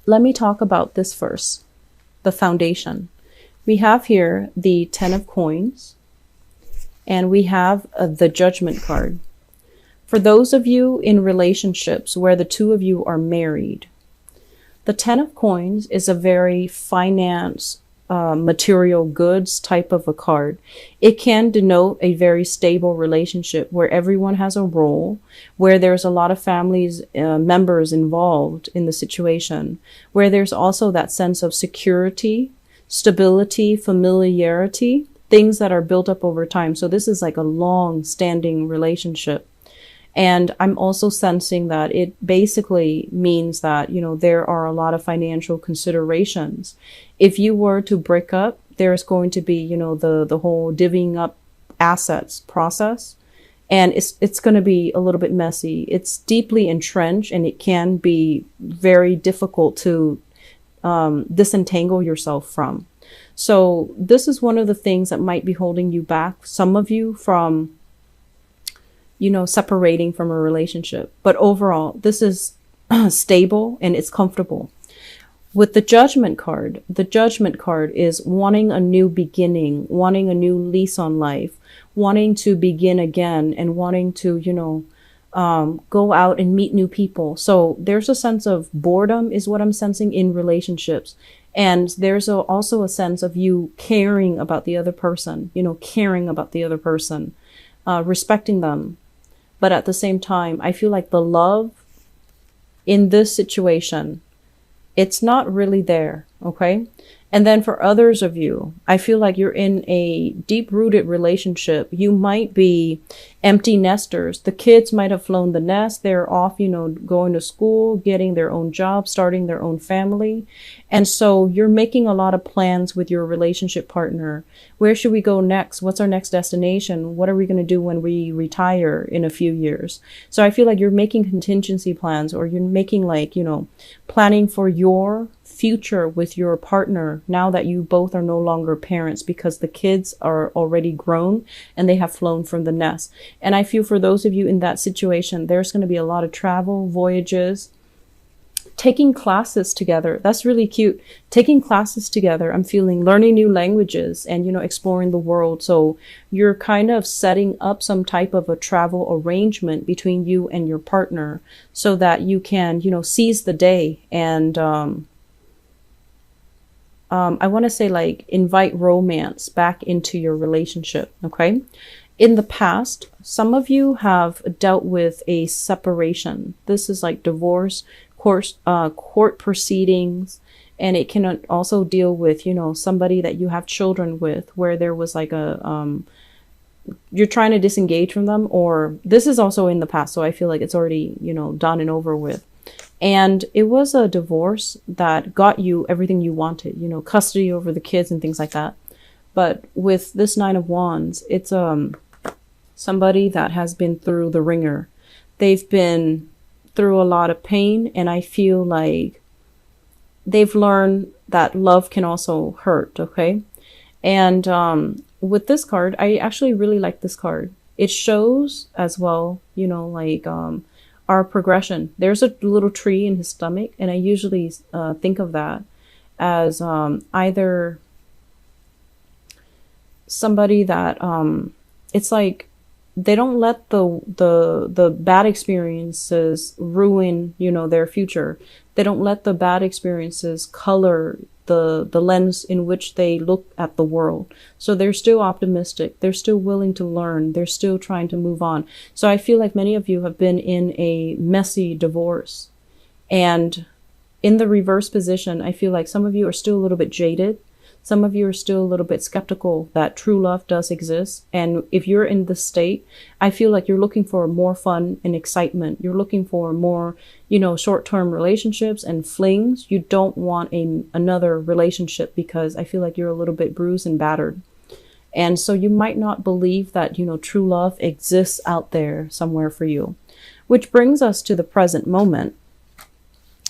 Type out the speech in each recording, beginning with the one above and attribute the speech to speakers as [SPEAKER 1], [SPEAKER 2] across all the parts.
[SPEAKER 1] let me talk about this first, the foundation. We have here the 10 of coins, and we have the Judgment card. For those of you in relationships where the two of you are married, the 10 of coins is a very finance, material goods type of a card. It can denote a very stable relationship where everyone has a role, where there's a lot of families, members involved in the situation, where there's also that sense of security, stability, familiarity, things that are built up over time. So this is like a long standing relationship. And I'm also sensing that it basically means that, there are a lot of financial considerations. If you were to break up, there's going to be, the whole divvying up assets process. And it's going to be a little bit messy. It's deeply entrenched, and it can be very difficult to disentangle yourself from. So this is one of the things that might be holding you back, some of you, from separating from a relationship. But overall, this is stable and it's comfortable. With the Judgment card is wanting a new beginning, wanting a new lease on life, wanting to begin again, and wanting to, go out and meet new people. So there's a sense of boredom is what I'm sensing in relationships. And there's also a sense of you caring about the other person, respecting them. But at the same time, I feel like the love in this situation, it's not really there. Okay. And then for others of you, I feel like you're in a deep-rooted relationship. You might be empty nesters. The kids might have flown the nest. They're off, going to school, getting their own job, starting their own family. And so you're making a lot of plans with your relationship partner. Where should we go next? What's our next destination? What are we going to do when we retire in a few years? So I feel like you're making contingency plans, or you're making planning for your future with your partner now that you both are no longer parents, because the kids are already grown and they have flown from the nest. And I feel for those of you in that situation, there's going to be a lot of travel, voyages, taking classes together. That's really cute. Taking classes together. I'm feeling learning new languages and, exploring the world. So you're kind of setting up some type of a travel arrangement between you and your partner so that you can, seize the day and, I want to say invite romance back into your relationship. Okay. In the past, some of you have dealt with a separation. This is like divorce, court proceedings. And it can also deal with, somebody that you have children with, where there was like you're trying to disengage from them, or this is also in the past. So I feel like it's already, done and over with. And it was a divorce that got you everything you wanted, custody over the kids and things like that. But with this 9 of Wands, it's somebody that has been through the ringer. They've been through a lot of pain, and I feel like they've learned that love can also hurt, okay? And with this card, I actually really like this card. It shows as well, our progression. There's a little tree in his stomach, and I usually think of that as either somebody that it's like they don't let the bad experiences ruin, their future. They don't let the bad experiences color the lens in which they look at the world. So they're still optimistic. They're still willing to learn. They're still trying to move on. So I feel like many of you have been in a messy divorce. And in the reverse position, I feel like some of you are still a little bit jaded. Some of you are still a little bit skeptical that true love does exist. And if you're in this state, I feel like you're looking for more fun and excitement. You're looking for more, short-term relationships and flings. You don't want another relationship because I feel like you're a little bit bruised and battered. And so you might not believe that, true love exists out there somewhere for you. Which brings us to the present moment.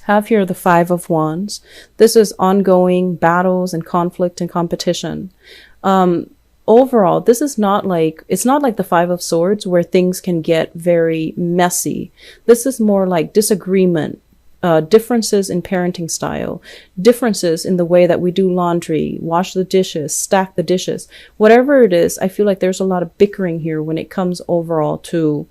[SPEAKER 1] Have here the 5 of Wands. This is ongoing battles and conflict and competition. Overall, this is it's not like the 5 of Swords where things can get very messy. This is more like disagreement, differences in parenting style, differences in the way that we do laundry, wash the dishes, stack the dishes, whatever it is. I feel like there's a lot of bickering here when it comes overall to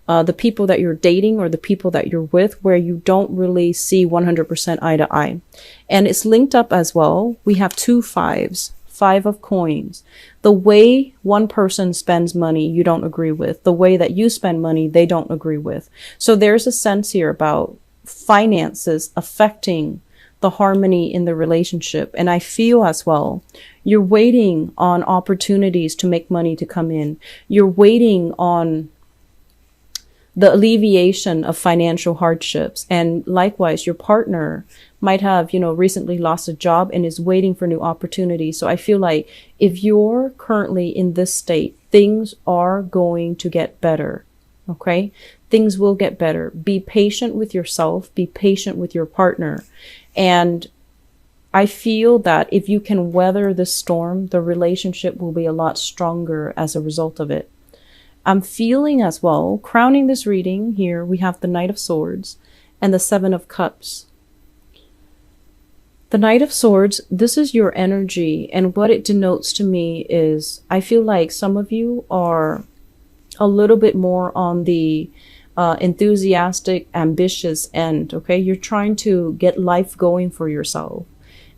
[SPEAKER 1] the people that you're dating or the people that you're with, where you don't really see 100% eye to eye. And it's linked up as well. We have 2 5s, 5 of coins. The way one person spends money, you don't agree with. The way that you spend money, they don't agree with. So there's a sense here about finances affecting the harmony in the relationship. And I feel as well, you're waiting on opportunities to make money to come in. You're waiting on the alleviation of financial hardships. And likewise, your partner might have, recently lost a job and is waiting for new opportunities. So I feel like if you're currently in this state, things are going to get better. Okay? Things will get better. Be patient with yourself. Be patient with your partner. And I feel that if you can weather the storm, the relationship will be a lot stronger as a result of it. I'm feeling as well, crowning this reading here, we have the Knight of Swords and the 7 of Cups. The Knight of Swords, this is your energy, and what it denotes to me is, I feel like some of you are a little bit more on the enthusiastic, ambitious end, okay? You're trying to get life going for yourself.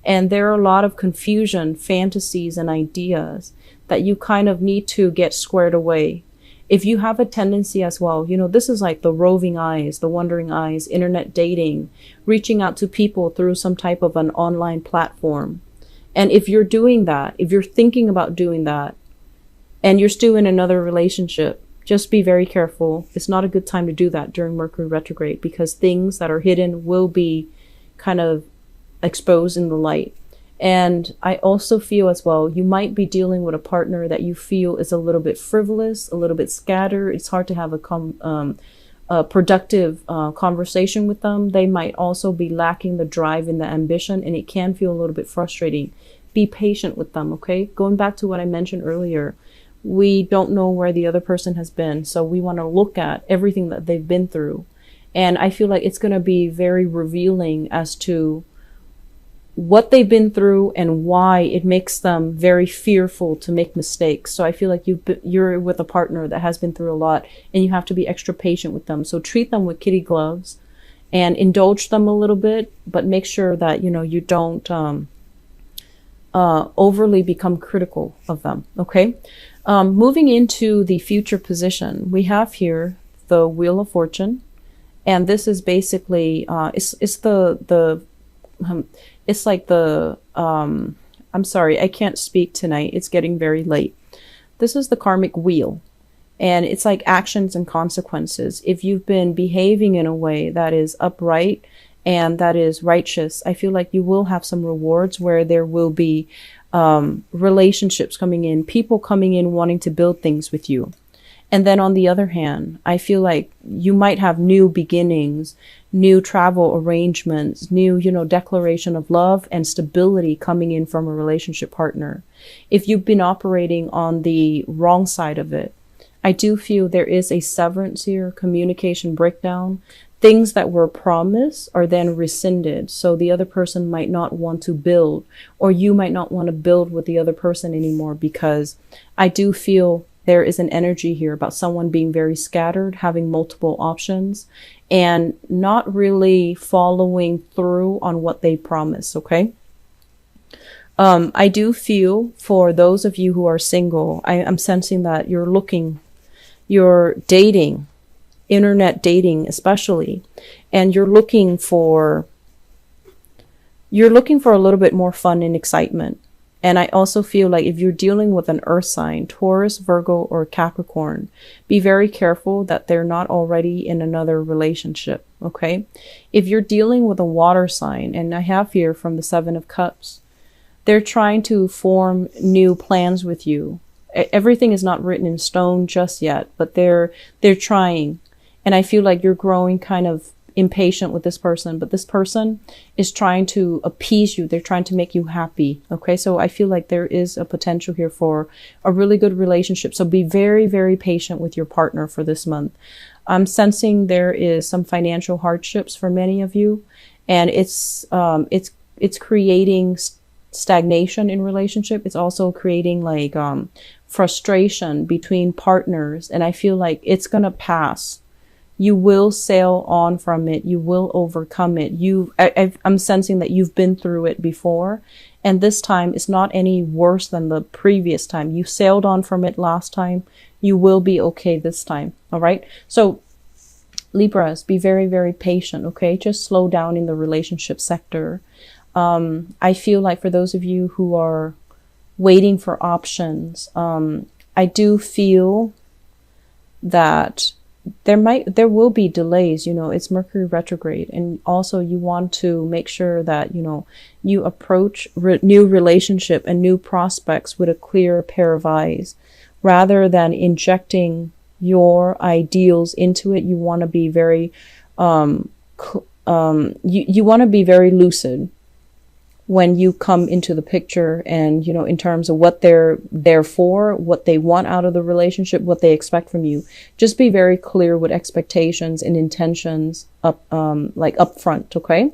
[SPEAKER 1] And there are a lot of confusion, fantasies, and ideas that you kind of need to get squared away. If you have a tendency as well, this is like the roving eyes, the wandering eyes, internet dating, reaching out to people through some type of an online platform. And if you're doing that, if you're thinking about doing that, and you're still in another relationship, just be very careful. It's not a good time to do that during Mercury retrograde, because things that are hidden will be kind of exposed in the light. And I also feel as well, you might be dealing with a partner that you feel is a little bit frivolous, a little bit scattered. It's hard to have a productive conversation with them. They might also be lacking the drive and the ambition, and it can feel a little bit frustrating. Be patient with them, okay? Going back to what I mentioned earlier, we don't know where the other person has been, so we want to look at everything that they've been through. And I feel like it's going to be very revealing as to what they've been through and why it makes them very fearful to make mistakes. So I feel like you're with a partner that has been through a lot, and you have to be extra patient with them. So treat them with kitty gloves and indulge them a little bit, but make sure that, you don't overly become critical of them. Okay. Moving into the future position, we have here the Wheel of Fortune. And this is basically, it's like the, I'm sorry, I can't speak tonight. It's getting very late. This is the karmic wheel, and it's like actions and consequences. If you've been behaving in a way that is upright and that is righteous, I feel like you will have some rewards where there will be relationships coming in, people coming in wanting to build things with you. And then on the other hand, I feel like you might have new beginnings, new travel arrangements, new, declaration of love and stability coming in from a relationship partner. If you've been operating on the wrong side of it, I do feel there is a severance here, communication breakdown. Things that were promised are then rescinded. So the other person might not want to build, or you might not want to build with the other person anymore, because I do feel there is an energy here about someone being very scattered, having multiple options, and not really following through on what they promise, okay? I do feel for those of you who are single, I'm sensing that you're dating, internet dating especially, and you're looking for a little bit more fun and excitement. And I also feel like if you're dealing with an earth sign, Taurus, Virgo, or Capricorn, be very careful that they're not already in another relationship, okay? If you're dealing with a water sign, and I have here from the 7 of Cups, they're trying to form new plans with you. Everything is not written in stone just yet, but they're trying. And I feel like you're growing kind of impatient with this person, but this person is trying to appease you. They're trying to make you happy. Okay. So I feel like there is a potential here for a really good relationship. So be very, very patient with your partner for this month. I'm sensing there is some financial hardships for many of you, and it's creating stagnation in relationship. It's also creating like frustration between partners, and I feel like it's gonna pass. You will sail on from it. You will overcome it. I'm sensing that you've been through it before, and this time it's not any worse than the previous time. You sailed on from it last time. You will be okay this time. All right. So Libras, be very, very patient. Okay. Just slow down in the relationship sector. I feel like for those of you who are waiting for options, I do feel that there will be delays. You know, it's Mercury retrograde, and also you want to make sure that, you know, you approach new relationship and new prospects with a clear pair of eyes, rather than injecting your ideals into it. You want to be very, you want to be very lucid when you come into the picture, and, you know, in terms of what they're there for, what they want out of the relationship, what they expect from you. Just be very clear with expectations and intentions like up front, okay?